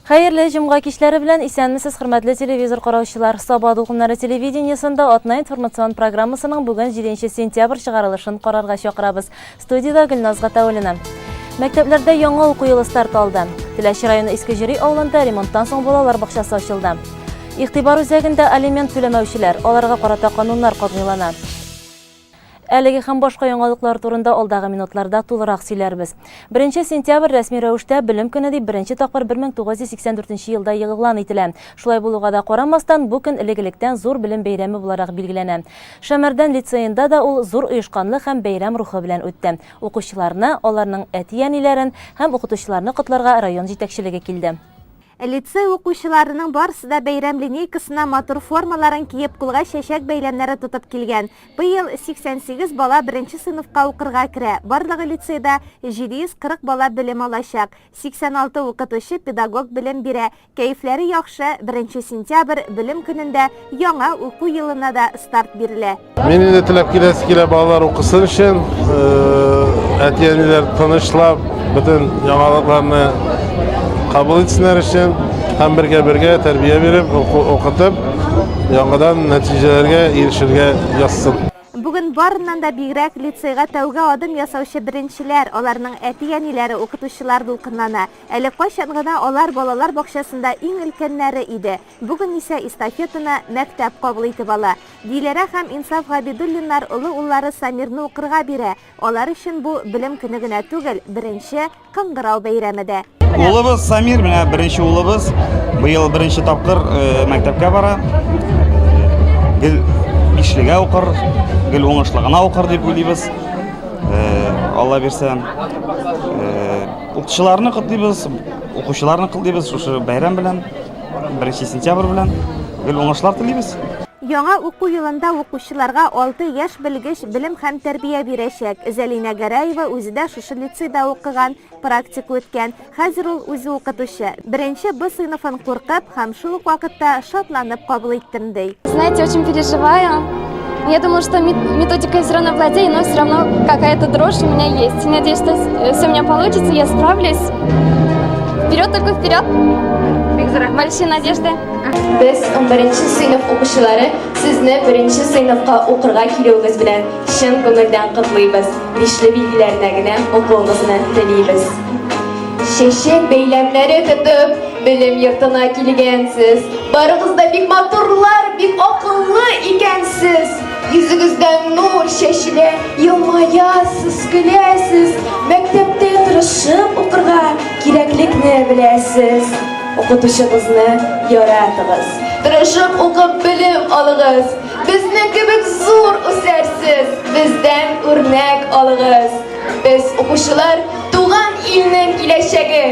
Xeyirli җомга кичләре белән исәнмесез, хөрмәтле телевизор караучылар. Саба дулкыннары телевидениесында атна информацион программасының бүген 7 сентябрь чыгарылышын карарга чакырабыз. Студияда Гөлназ Гатауллина. Мәктәпләрдә яңа уку елы старт алды. Теләче районы Искежери авылында ремонттан соң балалар бакчасы ачылды. Игътибар үзәгендә алимент түләмәүчеләр, аларга карата кануннар катгыйлана. Әлеге һәм башка яңалыклар турында алдагы минутларда тулырак сөйләрбез. 1 сентябрь рәсми рәвештә Белем көне дип беренче тапкыр 1984 елда игълан ителә. Шулай булуга да карамастан, бу көн элегелектән зур белем бәйрәме буларак билгеләнә. Шәмәрдән лицейында да ул зур оешканлык һәм бәйрәм рухы белән үтте. Укучыларны, аларның әти-әниләрен һәм укытучыларны котларга район җитәкчелеге килде. Лицей укучыларының барысы да бәйрәм линейкасына матур формаларын киеп, кулга чәчәк бәйләмнәре тотып килгән. Быел 88 бала 1 сыйныфка укырга керә. Барлыгы лицейда 740 бала белем алачак. 86 укытучы педагог белем бирә. Кәефләре яхшы. 1 сентябрь белем көнендә яңа уку елына да старт бирелә. Мен инде теләп килә балалар укысын өчен, әти-әниләр тынычлап, бөтен яңалыкларны кабул итсеннәр өчен һәм бергә тәрбия биреп, укытып, яңадан нәтиҗәләргә ирешергә язсын. Бүген барыннан да бигрәк лицейга тәүгә адым ясаучы беренчеләр, аларның әти-әниләре, укытучылар дулкынлана. Әле кайчан гына алар балалар бакчасында иң өлкәннәре иде. Бүген исә эстафетаны мәктәп кабул итеп ала. Диләрә һәм Инсаф Габидуллиннар улы уллары Самирны укырга бирә. Алар өчен бу белем көне генә түгел, беренче кыңгырау бәйрәме дә. Улыбыз Самир, менә беренче улыбыз. Быел беренче тапкыр мәктәпкә бара. Гел бишлегә укыр, гел уңышлыгына укыр дип уйлыйбыз. Алла бирсә, укытучыларны котлыйбыз, укучыларны котлыйбыз шушы бәйрәм белән, 1 сентябрь белән гел уңышлар телибез. Яңа уку елында укучыларга 6 яшь белгеч белем һәм тәрбия бирәчәк. Зәлинә Гәрәева үзе дә шушы лицейда укыган, практика үткән. Хәзер ул үзе укытучы. 1 Б сыйныфын куркып һәм шул ук вакытта шатланып кабул иттем. Знаете, очень переживаю. Я думала, что методикой все равно владею, но все равно какая-то дрожь у меня есть. Надеюсь, что все у меня получится, я справлюсь. Вперед, только вперед. Большие надежды. Biz 1 sınıf оқучылары sizni 1 sınıfqa оқырга килүегез белән чын күңелдән котлыйбыз. Бишле билгеләренә генә укуыгызны телибез. Чәчәк бәйләмнәре тотып, белем йортына килгәнсез. Барыгыз да бик матурлар, бик акыллы икәнсез. Йөзегездән нур чәчелә, елмаясыз, көләсез. Мәктәптә тырышып укырга кирәклекне беләсез. Укытучыгызны яратыгыз. Тырышып укып белем алыгыз. Безнең кебек зур үсәрсез. Бездән үрнәк алыгыз. Без укучылар туган илнең киләчәге.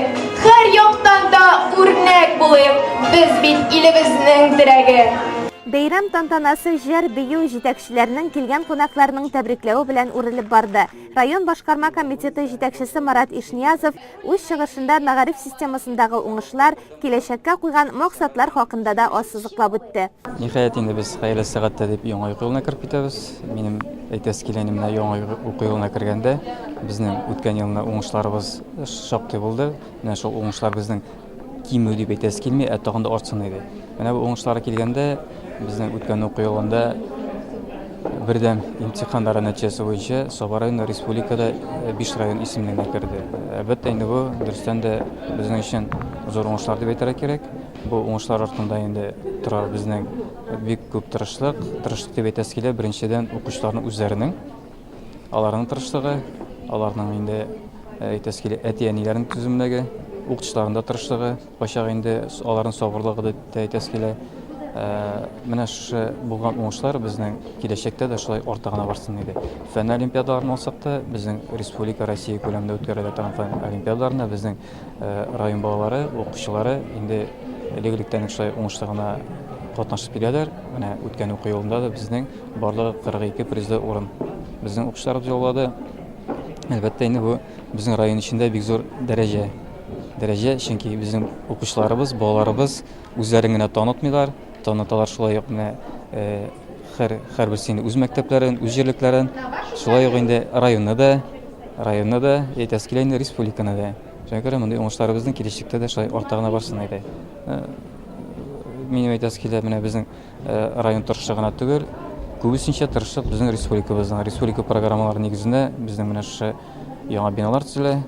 Һәр яктан да үрнәк булыйк. Без бит илебезнең дирәге. Бәйрәм тантанасы җыр бию җитәкчеләренең килгән кунакларның тәбрикләүе белән үрелеп барды. Район башкарма комитеты җитәкчесе Марат Ишниязов үз чыгышында мәгариф системасындагы уңышлар, киләчәккә куйган максатлар хакында да ассызыклап үтте. Ниһаять инде без хәерле сәгатьтә дип яңа уку елына кертеп китәбез. Минем әйтәс килгәнем менә яңа уку елына кергәндә безнең үткән елны уңышларыбыз шактый булды. Менә шул уңышлар безнең кимү дип әйтәс килми, тагын да артсын иде. Менә бу уңышлар килгәндә безнең үткән уку елында бердәм имтиханнар нәтиҗәсе буенча Саба районы республикада 5 район исемленә керде. Әлбәттә инде бу дөрестән дә безнең өчен зур уңышлар дип әйтергә кирәк. Бу уңышлар артында инде тора безнең бик күп тырышлык дип әйтәс килә. Беренчедән укучыларның үзләренең, аларның тырышлыгы, аларның инде әйтәс килә әти-әниләрнең түземлеге, укучыларның да тырышлыгы, башка инде аларның сабырлыгы дип әйтәс килә. Менә шушы булган уңышлар безнең киләчәктә дә шулай арта гына барсын иде. Фән олимпиадаларын алсак та, безнең республика Россия күләмендә үткәрелә торган фән олимпиадаларында безнең район балалары, укучылары инде элегелектән шулай уңышлы гына катнашып киләләр. Менә үткән уку елында да безнең барлыгы 42 призлы урын безнең укучыларыбыз яулады. Әлбәттә инде бу безнең район эчендә бик зур дәрәҗә, чөнки безнең укучыларыбыз, балаларыбыз үзләрен генә танытмыйлар. Таныталар шулай ук менә һәрберсенең үз мәктәпләрен, үз җирлекләрен, шулай ук инде районны да әйтәс килә инде республиканы да. Шуңа күрә мондый уңышларыбызның киләчәктә дә шулай артагына барсын әйтә. Минем әйтәсе килә, менә безнең район тырышы гына түгел, күбесенчә тырышып безнең республика программалары нигезендә безнең менә шушы яңа биналар төзелә,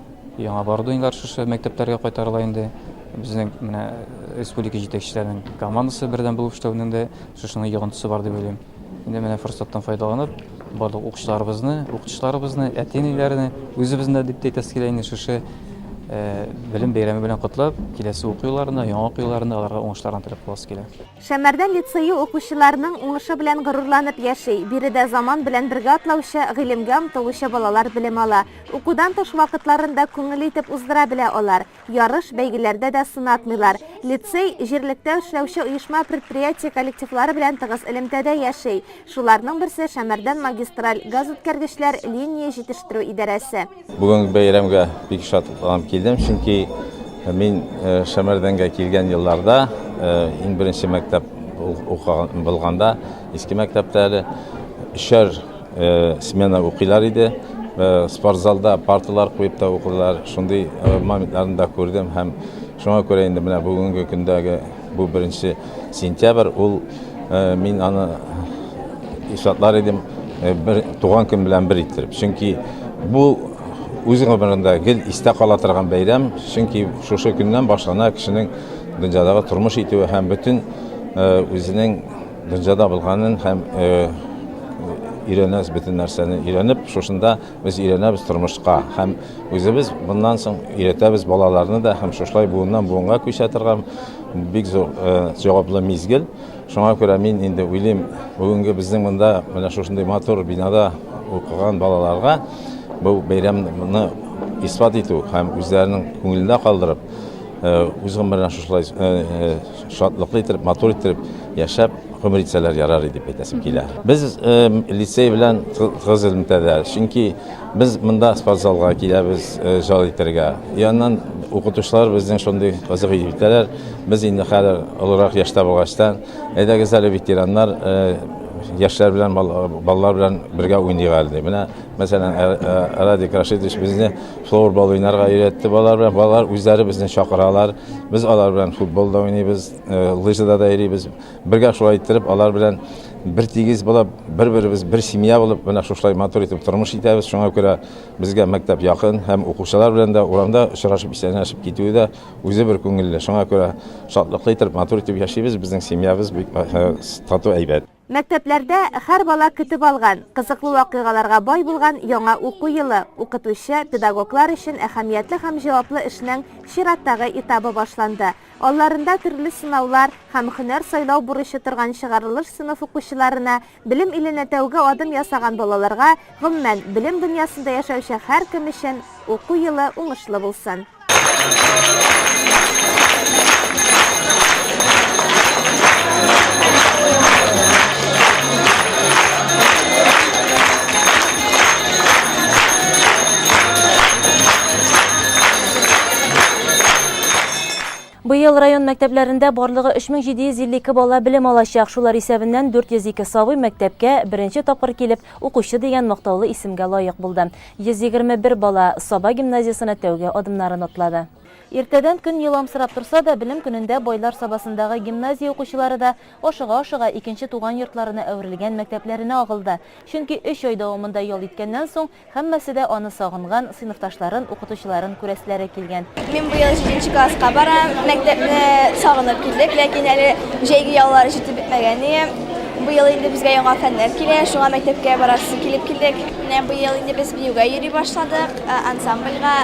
яңа оборудованиелар шушы мәктәпләргә кайтарыла инде. Безнең менә республика җитәкчеләренең командасы бердән булып эшләүнең дә шушының йогынтысы бар дип уйлыйм. Инде менә форсаттан файдаланып, барлык укытучыларыбызны, әти-әниләрне, үзебезне дип әйтәсе килә инде шушы белем бәйрәме белән котлап, киләсе уку елларында, яңа уку елларында аларга уңышларын теләп каласы килә. Шәмәрдән лицейы укучыларының уңышы белән горурланып яши. Биредә заман белән бергә атлаучы, гыйлемгә омтылучы балалар белем ала. Укудан тыш вакытларында күңел итеп уздыра белә алар. Ярыш, бәйгеләрдә дә сынатмыйлар. Лицей җирлектә эшләүче оешма предприятие коллективлары белән тыгыз элемтәдә яши. Шуларның берсе Шәмәрдән магистраль газ үткәргечләр линия җитештерү идарәсе. Бүген бәйрәмгә бик шатланып килдем, чөнки мин Шәмәрдәнгә килгән елларда иң беренче мәктәп укыган булганда, иске мәктәптә өчәр смена укыйлар иде. Спортзалда парталар куеп та укыдылар. Шундый моментларны да күрдем һәм шуңа күрә инде менә бүгенге көндәге бу 1 сентябрь ул мин аны ишатлар идем туган көн белән бер иттереп. Чөнки бу үз гомерендә гел истә кала торган бәйрәм, чөнки шушы көннән башлана кешенең дөньядагы тормыш итүе һәм бөтен үзенең дөньяда булганын һәм өйрәнәбез, бөтен нәрсәне өйрәнеп, шушында без өйрәнәбез тормышка һәм үзебез bundan соң өйрәтәбез балаларны да һәм шушлай буыннан буынга күчә торган бик зур җаваплы мизгел. Шуңа күрә мин инде уйлыйм, бүгенге безнең монда менә шушындай матур бинада укыган балаларга бу бәйрәмне исбат итү һәм үзләренең күңелендә калдырып, үз гомерен шушлай шатлыклы итеп, матур итеп яшәп гомер итсәләр ярар иде дип әйтәсем килә. Без лицей белән тыгыз элемтәдә, чөнки без монда спортзалга киләбез җал итәргә. Яннан укытучылар безнең шундый кызык итәләр. Без инде хәзер олырак яшьтә булгачтан, әйдәгез әле ветераннар яшьләр белән балалар белән бергә уйныйга алды. Менә мәсәлән Радик Рашидович безне флорбол уйнарга өйрәтте балалар белән. Балалар үзләре безне чакыралар. Без алар белән футболда уйныйбыз, лыжада да йөрибез. Бергә шулай иттереп алар белән бер тигез булып, бер-беребез бер семья булып, менә шушлай матур итеп тормыш итәбез. Шуңа күрә безгә мәктәп якын һәм укучылар белән дә урамда очрашып исәнләшеп китүе дә үзе бер күңелле. Шуңа күрә шатлыклы итеп матур итеп яшибез. Безнең семьябыз бик тату әйбәт. Мәктәпләрдә һәр бала көтеп алган, кызыклы вакыйгаларга бай булган яңа уку елы укытучы, педагоглар өчен әһәмиятле һәм җаваплы эшнең чираттагы этабы башланды. Алларында төрле сынаулар һәм һөнәр сайлау бурычы торган чыгарылыш сыйныф укучыларына, белем иленә тәүгә адым ясаган балаларга, гомумән белем дөньясында яшәүче һәр кем өчен уку елы уңышлы булсын. Быел район мәктәпләрендә барлыгы 3752 бала белем алачак. Шулар исәбеннән 402 сабый мәктәпкә беренче тапкыр килеп, укучы дигән мактаулы исемгә лаек булды. 121 бала Саба гимназиясенә тәүгә адымнарын атлады. Иртәдән көн еламсырап торса да, белем көнендә байлар сабасындагы гимназия укучылары да ашыга-ашыга икенче туган йортларына әверелгән мәктәпләренә агылды. Чөнки 3 ай дәвамында ял иткәннән соң һәммәсе дә аны сагынган, сыйныфташларын, укытучыларын күрәсләре килгән. Мин бу ел 7нче класска барам, мәктәпне сагынып килдек, ләкин әле җәйге яллар җитеп бетмәгән иде. Бу ел инде безгә яңа фәннәр килә, шуңа мәктәпкә барасы килеп килдек. Менә бу ел инде без биюгә йөри башладык, ансамбльгә,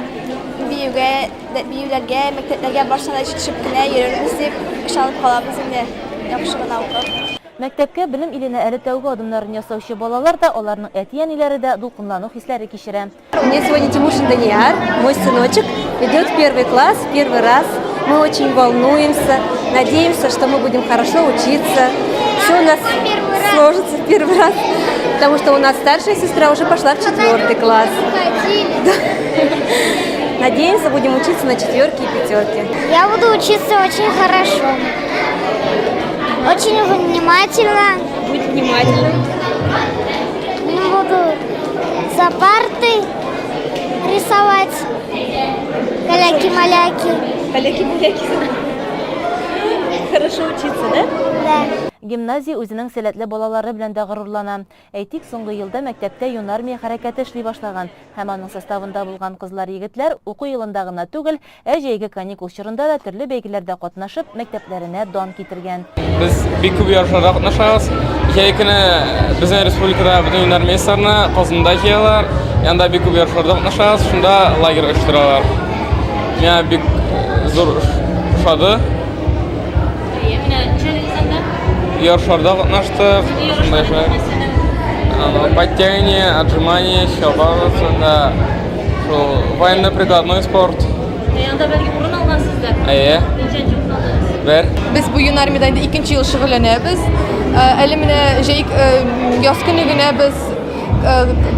биюләргә, мәктәпләргә барсада җитешеп кенә йөрербез дип ышанып калабыз инде. Яхшы гына укып. Мәктәпкә белем иленә әле тәүге адымнарын ясаучы балалар да, аларның әти-әниләре дә дулкынлану хисләре кичерә. Мне сегодня Тимушин Данияр, мой сыночек, идет в 1 класс, первый раз. Мы очень волнуемся, надеемся, что мы будем хорошо учиться. Все у нас сложится в первый раз, потому что у нас старшая сестра уже пошла в 4 класс. Надеемся, будем учиться на 4 и 5. Я буду учиться очень хорошо. Очень внимательно. Будь внимательным. Буду за партой рисовать, каляки Каляки-маляки. Каляки-маляки. Хорошо учиться, да? Да. Гимназия үзенең сәләтле балалары белән дә горурлана. Әйтик, соңгы елда мәктәптә юнармия хәрәкәте эшли башлаган. Һәм аның составында булган кызлар-егетләр уку елында гына түгел, җәйге каникул чорында да төрле бәйгеләрдә катнашып, мәктәпләренә дан китергән. Biz бик күп ярышларда катнашабыз. Җәй көне безнең республикада бөтен юнармияләрне Казанда җыялар. Янда бик күп ярышларда катнашабыз, шунда лагерь оештыралар. Миңа бик зур ошады. Ярышларда катнаштык. Подтягивание, отжимание, щелбарында, военно-прикладной спорт. Янда бәлки урын алгансыздар. Ничәнче урын алдыңыз? Бер. Biz bu Юнармиядә инде 2нче ел шөгыльләнәбез. Әле менә җәй яз көне генә без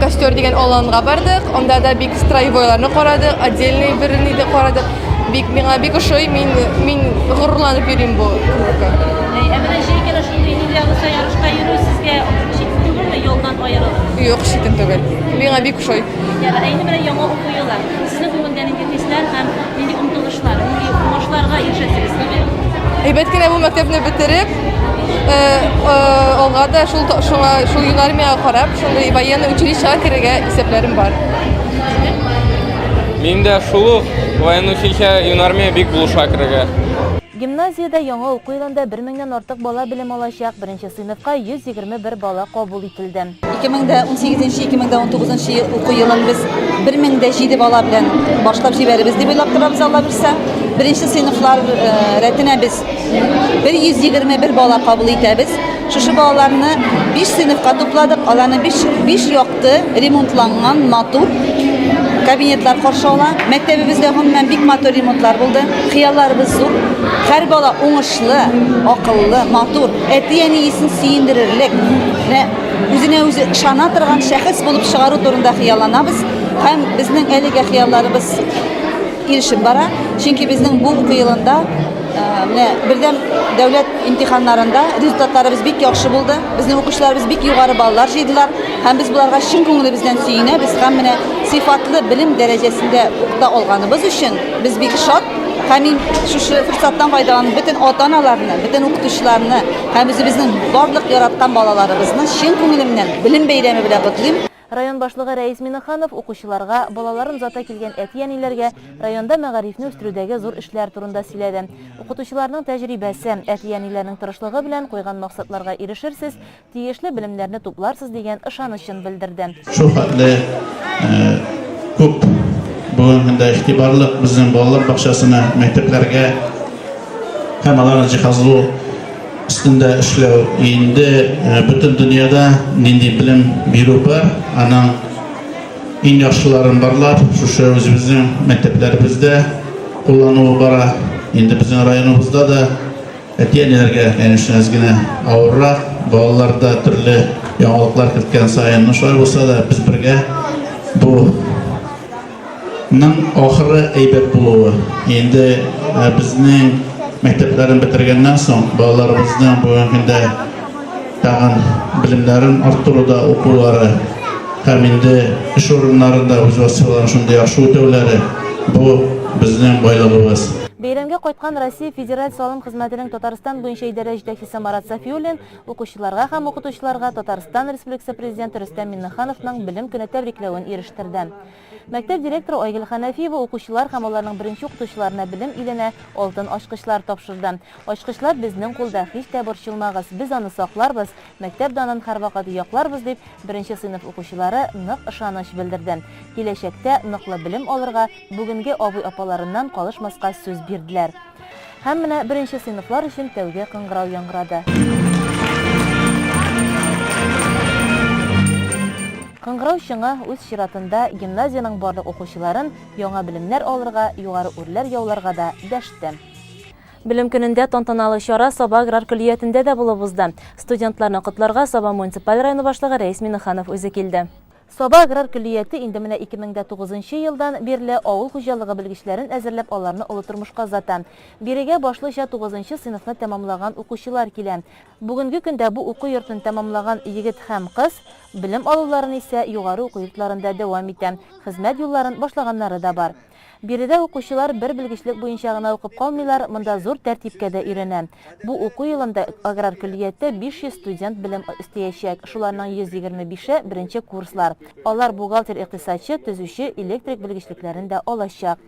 костер дигән аланга бардык. Анда да бик строевойларны карадык, отдельный берни дә карадык. Бик миңа бик ошый, мин горурланып йөрим бу. Әмма җәйгә шундый ниләргә ярышка йөрү сезгә чит түгелме, юлдан аерылып? Юк, читен түгел. Миңа бик ошый. Әйне белән яңа уку елы. Сезнең күңелдән нинди хисләр һәм нинди омтылышлар, нинди уңышларга ирешәсезме? Әйбәт кенә бу мәктәпне бетереп, алга да шул юнармиягә карап, шундый военный училищега керергә исәпләрем бар. Мин дә шул военный училище юнармия бик булыша керергә. Гимназиядә яңа уку елында 1000-нән артык бала белем алачак. Беренче сыйныфка 121 бала кабул ителде. 2018-2019 уку елын без 1007 бала белән башлап җибәрбез дип уйлап торабыз, Алла бирсә. Беренче сыйныфлар рәтенә без 121 бала кабул итәбез. Шушы балаларны 5 сыйныфка тупладык. Аларны 5 якты ремонтланган матур кабинетлар каршы ала. Мәктәбебездә гомумән бик матур ремонтлар булды. Хыялларыбыз зур. Һәр бала уңышлы, акыллы, матур, әти-әниесен сөендерерлек вә үзенә үзе ышана торган шәхес булып чыгару турында хыялланабыз. Һәм безнең әлегә хыялларыбыз ирешеп бара. Чөнки безнең бу уку елында бердәм дәүләт имтиханнарында результатларыбыз бик яхшы булды. Безнең укучыларыбыз бик югары баллар җыйдылар. Һәм без буларга чын күңелебездән сөенәбез. Һәм менә сыйфатлы белем дәрәҗәсендә укыта алганыбыз өчен без бик шат. Һәм шушы форсаттан файдаланып, бөтен ата-аналарны, бөтен укытучыларны һәм үзебезнең барлык яраткан балаларыбызны чын күңелемнән белем бәйрәме белән котлыйм. Район башлыгы Рәис Миннеханов укучыларга, балаларын узата килгән әти-әниләргә районда мәгарифне үстерүдәге зур эшләр турында сөйләде. Укытучыларның тәҗрибәсе, әти-әниләрнең тырышлыгы белән куйган максатларга ирешерсез, тиешле белемнәрне тупларсыз дигән ышанычын белдерде. Шу хәтле күп бүгенге көндә игътибарлы безнең балалар бакчасына, мәктәпләргә һәм аларны җиһазлау üstünde эшләү. Инде бөтен дөньяда нинди белем бирү бар, аның иң яхшыларын барлап, шушы үзебезнең мәктәпләребездә куллануы бара. Инде безнең районыбызда да әти-әниләргә әнишнәс генә авыррак, балаларда төрле яңалыклар киткән саен, шулай булса да без бергә бу ахыры әйбәт булуы. Инде безнең мәктәпләрен бетергәннән соң балаларыбызның бүгенге көндә тагын белемнәрен арттыруда укулары һәм инде эш урыннарында үз вазифаларын шундый яхшы үтәүләре бу безнең байлыгыбыз. Бәйрәмгә кайткан Россия федераль салым хезмәтенең Татарстан буенча идарә җитәкчесе Марат Сафиуллин укучыларга һәм укытучыларга Татарстан Республикасы Президенты Рөстәм Миннехановның белем көне тәбрикләвен ирештерде. Мәктәп директоры Айгөл Хәнәфиева укучылар һәм аларның беренче укытучыларына белем иленә алтын ачкычлар тапшырды. Ачкычлар безнең кулда, һич тә борчылмагыз, без аны сакларбыз, мәктәп данын һәрвакыт якларбыз дип беренче сыйныф укучылары нык ышаныч белдерде. Киләчәктә ныклы белем алырга бүгенге абый-апаларыннан калышмаска сүз бирделәр. Һәм менә беренче сыйныфлар өчен тәүге кыңгырау яңгырады. Кыңгырау шыңа үз чиратында гимназияның барлык укучыларын яңа белемнәр алырга, югары үрләр яуларга да дәште. Белем көнендә тантаналы чара Саба аграр көллиятендә дә булып узды. Студентларны котларга Саба муниципаль районы башлыгы Рәис Миннеханов үзе килде. Саба аграр көллияте инде менә 2009 елдан бирле авыл хуҗалыгы белгечләрен әзерләп аларны олы тормышка озата. Бирегә башлыча 9 сыйныфны тәмамлаган укучылар килә. Бүгенге көндә бу уку йортын тәмамлаган егет һәм кыз белем алуларын исә югары уку йортларында дәвам итә. Хезмәт юлларын башлаганнары да бар. Биредә укучылар бер белгечлек буенча гына укып калмыйлар, монда зур тәртипкә дә өйрәнә. Бу уку елында аграр көллиятта 500 студент белем истәячәк. Шуларның 125-е беренче курслар. Алар бухгалтер, икътисадчы, төзүче, электрик белгечлекләрен дә алачак.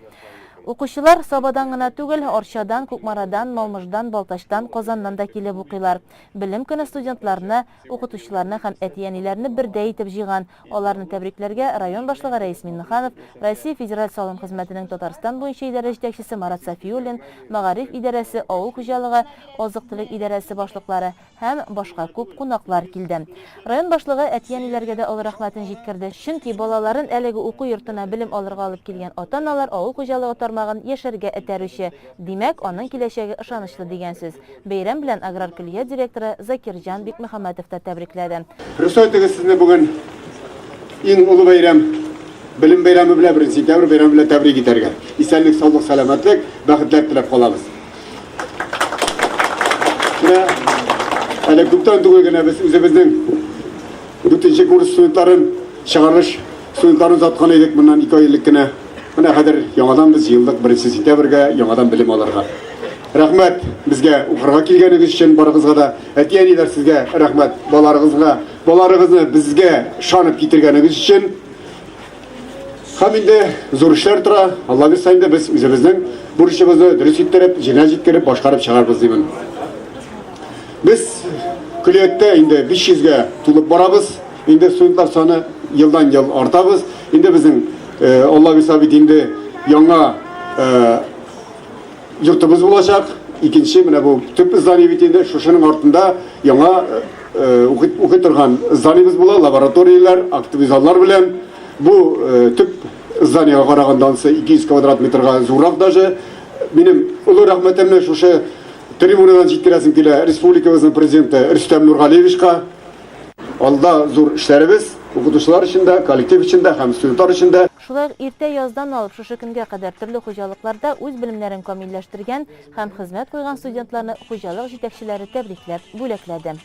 Укучылар Сабадан гына түгел, Арчадан, Кукмарадан, Малмыждан, Балтачтан, Казаннан да килеп укыйлар. Белем көне студентларны, укытучыларны һәм әтиәниләрне бердә итеп җыйган. Аларны тәбрикләргә район башлыгы Рәис Миннеханов, Россия федераль салым хезмәтенең Татарстан буенча идарә җитәкчесе Марат Сафиуллин, Мәгариф идарәсе, авыл хуҗалыгы, азык-төлек идарәсе башлыклары һәм башка күп кунаклар килде. Район башлыгы әтиәниләргә дә олы рәхмәтен җиткерде, чөнки балаларын әлеге уку йортына белем алырга алып килгән ата-аналар авыл хуҗалыгы тармагын яшәргә этәрүче. Димәк, аның киләчәге ышанычлы дигән сүз. Бәйрәм белән аграр көллият директоры Закирҗан Бикмөхәммәтов та тәбрикләде. Рөхсәтегез сезне бүген иң улы бәйрәм, белем бәйрәме белән 1 сентябрь бәйрәме белән тәбрик итәргә. Исәнлек, саулык, сәламәтлек, бәхетләр теләп калабыз. Әле күптән түгел генә без үзебезнең бүтәнче курс студентларын чыгарыш студентларын заткан идек моннан 2 айлык кенә. Менә хәзер яңадан без еллык 1 сентябрьгә яңадан белем алырга. Рәхмәт безгә укырга килгәнегез өчен барыгызга да. Әтиәниләр сезгә рәхмәт баларыгызны безгә шанып китергәнегез өчен. Һәм инде зур эшләр тора. Алла бирсә инде без үзебезнең бурычыбызны дөрес иттереп, җиңә җиткереп башкарып чыгарбыз димен. Biz külliyette indi 500'e tulup barabız. İndi studentlar sonu yıldan yıl artabız. İndi bizim Allah bisabit indi yana yurtumuz olacak. İkinci mine bu tüp ızdani bitinde şuşunun altında yana okuturgan ızdanimiz bula, laboratoriyalar, aktivizanlar bilen bu tüp ızdaniye karagandansı 200 kvadrat metrega zurak daşı. Benim ulu rahmetimle şuşu Tribünadan җиткерәсем килә республикабызның президенты Рөстәм Нургалиевичка. Алда зур эшләребез укытучылар өчен дә, коллектив өчен дә һәм студентлар өчен дә. Шулай иртә яздан алып шушы көнгә кадәр төрле хуҗалыкларда үз белемнәрен камилләштергән һәм хезмәт куйган студентларны хуҗалык җитәкчеләре тәбрикләп бүләкләде.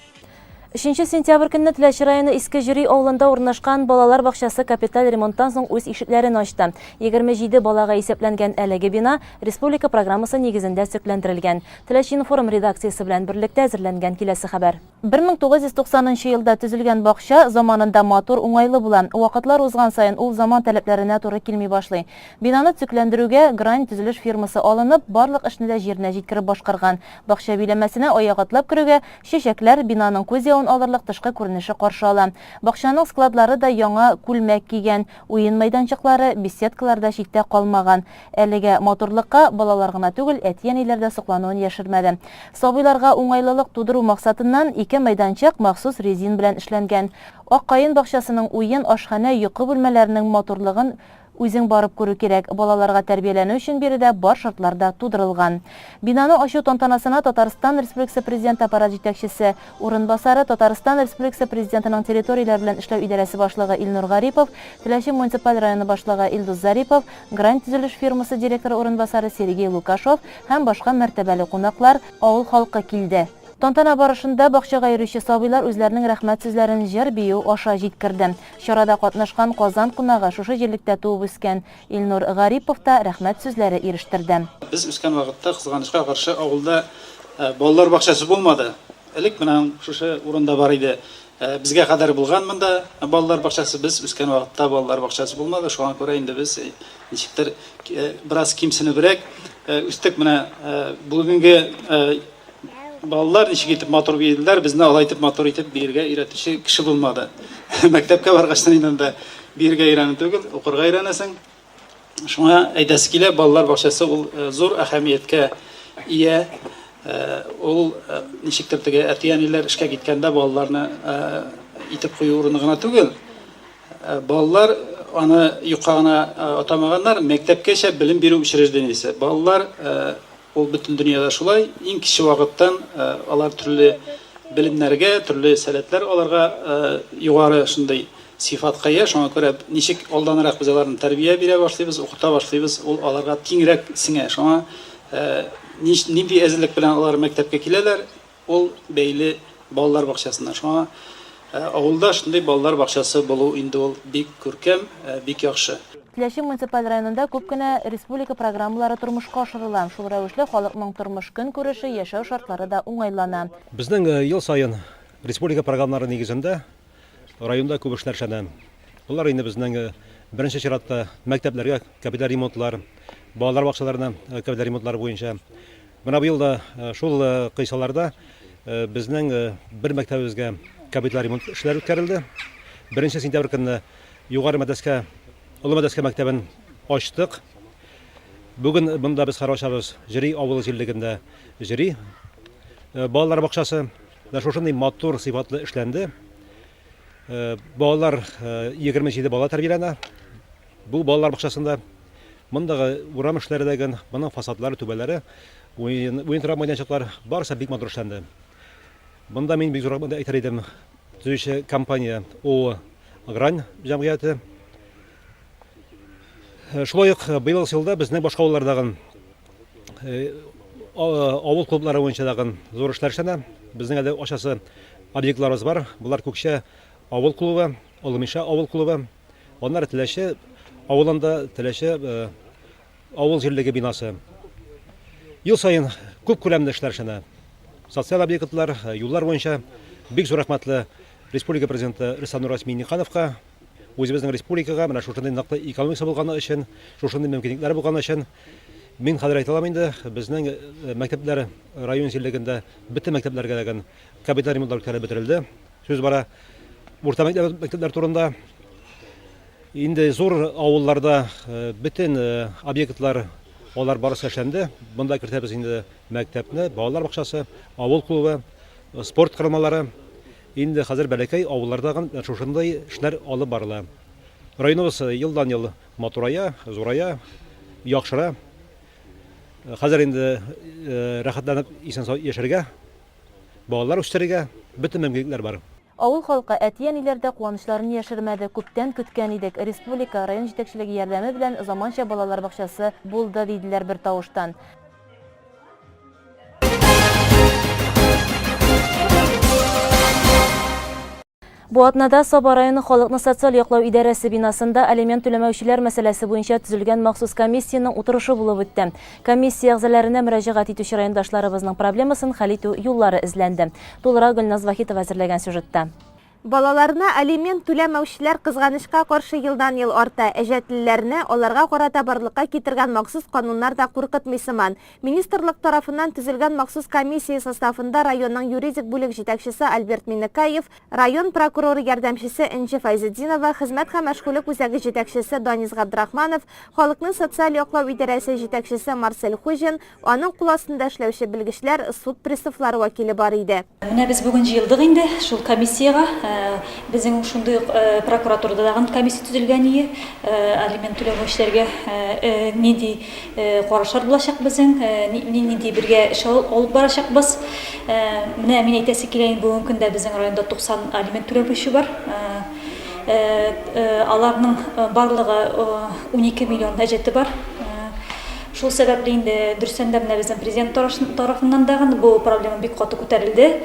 3 сентябрь көнне Теләче районы Иске Җөри авылында урнашкан балалар бакчасы капиталь ремонттан соң үз ишекләрен ачты. 27 балага исәпләнгән әлеге бина республика программасы нигезендә сөкләндерелгән. Теләче информ редакциясе белән берлектә әзерләнгән киләсе хәбәр. 1990 елда төзелгән бакча заманында матур, уңайлы була. Вакытлар узган саен ул заман таләпләренә туры килми башлый. Бинаны төзекләндерүгә грань төзелеш фирмасы алынып, барлык эшне дә җиренә җиткереп башкарган. Бакча биләмәсенә аяк атлап керүгә чәчәкләр бинаның күз алырлык тышкы күренеше каршы ала. Бакчаның складлары да яңа күлмәк кигән, уен мәйданчыклары, беседкалар да читтә калмаган. Әлегә матурлыкка балалар гына түгел, әтиәниләр дә соклануын яшермәде. Сабыйларга уңайлылык тудыру максатыннан 2 мәйданчык махсус резин белән эшләнгән. Аккаен бакчасының уен, ашхана, йокы бүлмәләренең матурлыгын үзең барып күрү кирәк. Балаларга тәрбияләнү өчен биредә бар шартлар да тудырылган. Бинаны ачу тантанасына Татарстан Республикасы президент аппарат җитәкчесе, урынбасары, Татарстан Республикасы президентының территорияләр белән эшләү идарәсе башлыгы Илнур Гарипов, Теләче муниципаль районы башлыгы Илдус Зарипов, грань төзелеш фирмасы директоры урынбасары Сергей Лукашов һәм башка мәртәбәле кунаклар, авыл халкы килде. Тантана барышында бакчага йөрүче сабыйлар үзләренең рәхмәт сүзләрен җыр бию аша җиткерде. Чарада катнашкан Казан кунагы шушы җирлектә туып үскән Илнур Гарипов та рәхмәт сүзләре ирештерде. Без үскән вакытта кызганычка каршы авылда балалар бакчасы булмады. Элек менә шушы урында бар иде. Безгә кадәр булган монда балалар бакчасы, без үскән вакытта балалар бакчасы булмады. Шуңа күрә инде без ничектер бераз кимсенебрәк үстек менә бүгенге балалар ничек итеп матур бирделәр, безне алай итеп матур итеп биргә өйрәтүче кеше булмады. Мәктәпкә баргачтан инде биргә өйрәнү түгел, укырга өйрәнәсең. Шуңа әйтәсе килә, балалар бакчасы ул зур әһәмияткә ия. Ул ничектер теге әтиәниләр эшкә киткәндә балаларны итеп кую урыны гына түгел. Балалар аны юкка гына атамаганнар, мәктәпкәчә белем бирү учреждениесе. Балалар ул бөтен дөньяда шулай, иң кичә вакыттан алар төрле белемнәргә, төрле сәләтләр аларга югары шундый сифатка ия. Шуңа күрә ничек алданрак без аларны тәрбия бирә башлыйбыз, укыта башлыйбыз, ул аларга киңрәк сиңә. Шуңа нинди әзерлек белән алар мәктәпкә киләләр, ул бәйле балалар бакчасына. Шуңа авылда шундый балалар бакчасы булу инде ул бик күркәм, бик яхшы. Теләче муниципаль районында күп кенә республика программалары тормышка ашырыла. Шул рәвешле халыкның тормыш көнкүреше, яшәү шартлары да уңайлана. Безнең ел сайын республика программалары нигезендә районда күп эшләр эшләнә. Булар инде безнең беренче чиратта мәктәпләргә капиталь ремонтлар, балалар бакчаларына капиталь ремонтлар буенча. Менә быел да шул кыйсаларда безнең бер мәктәбебезгә капиталь ремонт эшләре үткәрелде. 1 сентябрь көнне югары мәдрәскә, олы мәдрәскә мәктәбен ачтык. Бүген монда без карашабыз Җири авыл җирлегендә Җири балалар бакчасы да шушындый матур сыйфатлы эшләнде. Балалар 27 бала тәрбияләнә. Бу балалар бакчасында мондагы урам эшләре дәгән, моның фасадлары, түбәләре, уен торак мәйданчыклар барысы бик матур эшләнде. Монда мин бик зур рәхмәт әйтер идем төзүче компания ООО Грань җәмгыяте. Шулай ук быел елда безнең башка авыллардагы авыл клублары буенча дагы зур эшләр эшләнә. Безнең әле ашасы объектларыбыз бар. Булар Күкчә авыл клубы, Олымиша авыл клубы, onlar Теләче авылында Теләче авыл җирлеге бинасы. Ел сайын күп күләмле эшләр эшләнә. Социаль объектлар, юллар буенча бик зур рәхмәтле республика президенты Рөстәм Миңнехановка, үзебезнең республикага менә шушындый ныклы экономика булганы өчен, шушындый мөмкинлекләр булганы өчен мин хәзер әйтә алам инде, безнең мәктәпләр район җирлегендә бөтен мәктәпләргә дигән капиталь ремонтлар бетерелде. Сүз бара урта мәктәпләр турында. Инде зур авылларда бөтен объектлар алар барысы эшләнде. Монда кертәбез инде мәктәпне, балалар бакчасы, авыл клубы, спорт кырмалары. Инде хәзер бәләкәй авыллардагы шушындый эшләр алып барыла. Районыбыз елдан-ел матурая, зурая, яхшыра. Хәзер инде рәхәтләнеп исән-сау яшәргә, балалар үстерергә бөтен мөмкинлекләр бар. Авыл халкы әти-әниләрдә куанычларын яшермәде. Күптән көткән идек. Республика район җитәкчелеге ярдәме белән заманча балалар бакчасы булды диделәр бер тавыштан. Бу атнада Саба районы халыкны социаль яклау идарәсе бинасында алимент түләмәүчеләр мәсьәләсе буенча төзелгән махсус комиссияның утырышы булып үтте. Комиссия әгъзаларына мөрәҗәгать итүче райондашларыбызның проблемасын хәл итү юллары эзләнде. Тулырак Гөлназ Вахитова әзерләгән сюжетта. Балаларына алимент түләмәүчеләр кызганычка каршы елдан-ел арта. Әҗәтлеләрне аларга карата барлыкка китергән махсус кануннар да куркытмый сыман. Министрлык тарафыннан төзелгән махсус комиссия составында районның юридик бүлек җитәкчесе Альберт Миннекаев, район прокуроры ярдәмчесе Энҗе Файзетдинова, хезмәт һәм мәшгульлек үзәге җитәкчесе Данис Габдрахманов, халыкның социаль яклау идарәсе җитәкчесе Марсель Хуҗин, аның кул астында эшләүче белгечләр, суд приставлары вәкиле бар иде. Менә без бүген җыелдык инде шул комиссияга. Безнең шундый прокуратурада дагы комиссия төзелгән иде. Алимент түләмәүчеләргә нинди карашлар булачак безнең, нинди бергә эш алып барачакбыз. Менә мин әйтәсе килә инде бүген көндә безнең районда 90 алимент түләмәүче бар. Аларның барлыгы 12 миллион әҗәте бар. Шул сәбәпле инде дөресендә менә безнең президент тарафыннан да бу проблема бик каты күтәрелде.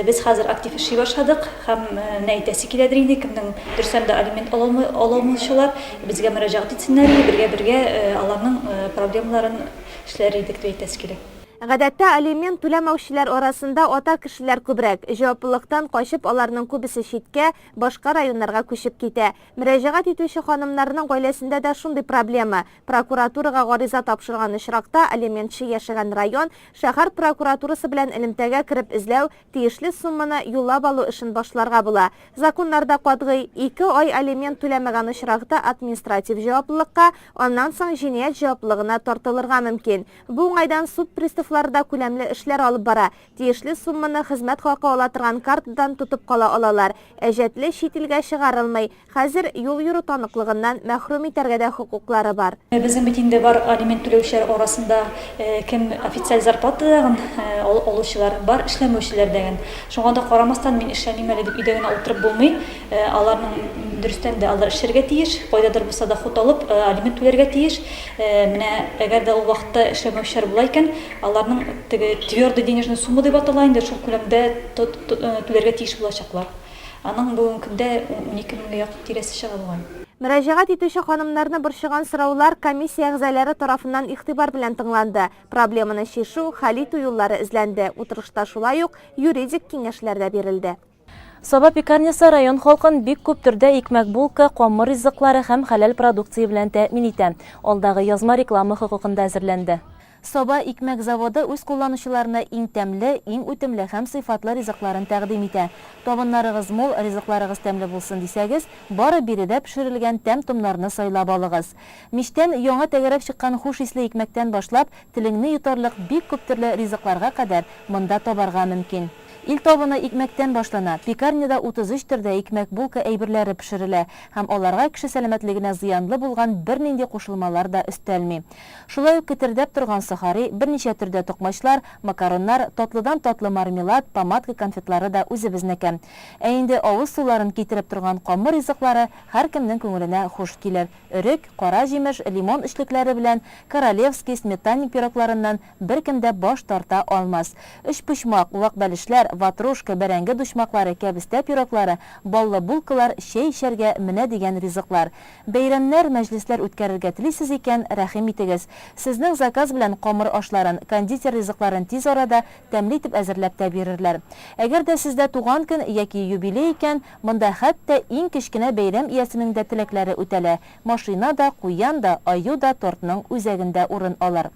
Без хәзер актив эшли башладык һәм әйтәсе киләдер инде кемнең дөресендә алимент аламыйчылар безгә мөрәҗәгать итсеннәр, бергә аларның проблемаларын эшләр идек дип әйтәсе килә. Гадәттә алимент түләмәүчеләр арасында ата кешеләр күбрәк. Җаваплылыктан качып аларның күбесе читкә, башка районнарга күчеп китә. Мөрәҗәгать итүче ханымнарның гаиләсендә дә шундый проблема. Прокуратурага гариза тапшырган очракта алиментчы яшәгән район шәһәр прокуратурасы белән элемтәгә кирип эзләү, тиешле сумманы юллап алу эшен башларга була. Законнарда катгый 2 ай алимент түләмәгән очракта административ җаваплылыкка, аннан соң җинаять җаваплылыгына тартылырга мөмкин. Бу уңайдан суд приставларында күләмле эшләр алып бара. Тиешле сумманы хезмәт хакы ала торган картадан тотып кала алалар. Әҗәтле чит илгә чыгарылмый. Хәзер юл йөрү таныклыгыннан мәхрүм итәргә дә хукуклары бар. Безнең бит инде бар алимент түләүчеләр арасында кем официаль зарплатадан алучылар бар, эшләмәүчеләр дигән. Шуңа да карамастан мин эшләмим әле дип өйдә генә утырып булмый. Аларның дөрестән дә алар эшләргә тиеш, кайдадыр булса да хут алып алимент түләргә тиеш. Менә әгәр дә ул вакытта эшләмәүчеләр була икән, аларның твердый денежный сумма дип атала инде шул күләмдә түләргә тиеш булачаклар. Аның бүгенге көндә 12 меңгә якын тирәсе чыга булган. Мөрәҗәгать итүче ханымнарны борчыган сораулар комиссия әгъзалары тарафыннан игътибар белән тыңланды. Проблеманы шишу, хәл итү юллары эзләнде. Утырышта шулай ук юридик киңәшләр дә бирелде. Саба пекарнясы район халкын бик күп төрдә икмәк булка, камыр ризыклары һәм хәләл продукция белән тәэмин итә. Алдагы язма реклама хокукында әзерләнде. Саба икмәк заводы үз кулланучыларына иң тәмле, иң үтемле һәм сыйфатлы ризыкларын тәкъдим итә. Табыннарыгыз мул, ризыкларыгыз тәмле булсын дисәгез, бары биредә пешерелгән тәм-томнарны сайлап алыгыз. Мичтән яңа тәгәрәп чыккан хуш исле икмәктән башлап, телеңне йотарлык бик күп төрле ризыкларга кадәр монда табарга мөмкин. Ил табыны икмәктән башлана. Пекарняда 33 төрдә икмәк булка әйберләре пешерелә һәм аларга кеше сәламәтлегенә зыянлы булган бернинди кушылмалар да өстәлми. Шулай ук кетердәп торган сахари, берничә төрдә тукмачлар, макароннар, татлыдан татлы мармелад, помадка конфетлары да үзебезнеке. Ә инде авыз суларын китереп торган камыр ризыклары һәркемнең күңеленә хуш килер. Өрек, кара җимеш, лимон эшлекләре белән королевский сметанник пирогларыннан беркем дә баш тарта алмас. Өчпочмак, вак бәлешләр, ватрушка, бәрәңге душмаклары, кәбестә пироглары, баллы булкалар, чәй эчәргә менә дигән ризыклар. Бәйрәмнәр, мәҗлесләр үткәрергә телисез икән, рәхим итегез. Сезнең заказ белән камыр ашларын, кондитер ризыкларын тиз арада тәмле итеп әзерләп тә бирерләр. Әгәр дә сездә туган көн яки юбилей икән, монда хәтта иң кечкенә бәйрәм иясенең дә теләкләре үтәлә. Машина да, куян да, аю да тортның үзәгендә урын алыр.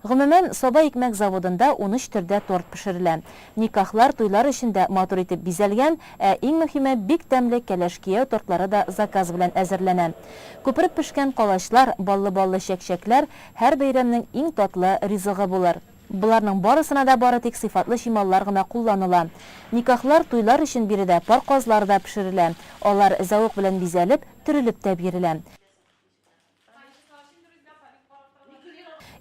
Гомумән, Саба икмәк заводында 13 төрдә торт пешерелә. Никахлар, туйлар өчен матур итеп бизәлгән, ә иң мөһиме бик тәмле кәләш кияү тортлары да заказ белән әзерләнә. Күпереп пешкән калачлар, баллы-баллы чәкчәкләр һәр бәйрәмнең иң татлы ризыгы булыр. Буларның барысына да бары тик сыйфатлы шималлар гына кулланыла. Никахлар, туйлар өчен биредә парказлар да пешерелә. Алар зәвык белән бизәлеп, төрелеп тә бирелә.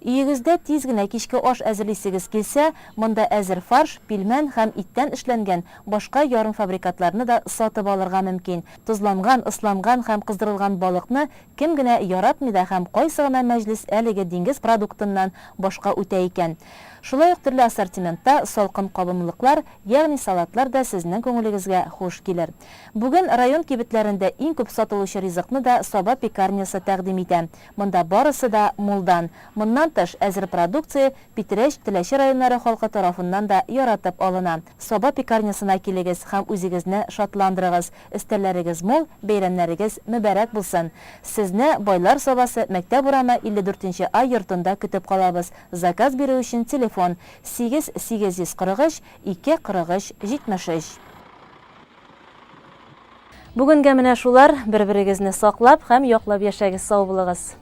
Өегездә тиз генә кичке аш әзерлисегез килсә, монда әзер фарш, пилмән һәм иттән эшләнгән башка ярым фабрикатларны да сатып алырга мөмкин. Тузланган, ысланган һәм кыздырылган балыкны кем генә яратмый да һәм кайсы гына мәҗлес әлеге диңгез продуктыннан башка үтә икән. Шулай ук төрле ассортиментта салкын кабымлыклар, ягъни салатлар да сезнең күңелегезгә хуш килер. Бүген район кибетләрендә иң күп сатылучы ризыкны да Саба пекарнясы тәкъдим итә. Монда барысы да мулдан. Моннан тыш әзер продукция Питрәч, Теләче районнары халкы тарафыннан да яратып алына. Саба пекарнясына килегез һәм үзегезне шатландырыгыз. Истәләрегез мул, бәйрәмнәрегез мөбарәк булсын. Сезне Байлар Сабасы мәктәп урамы 54-нче ай йортында көтеп калабыз. Заказ бирү өчен телефон 8843 243 73. Бүгенгә менә шулар, бер-берегезне саклап һәм яклап яшәгез, сау булыгыз.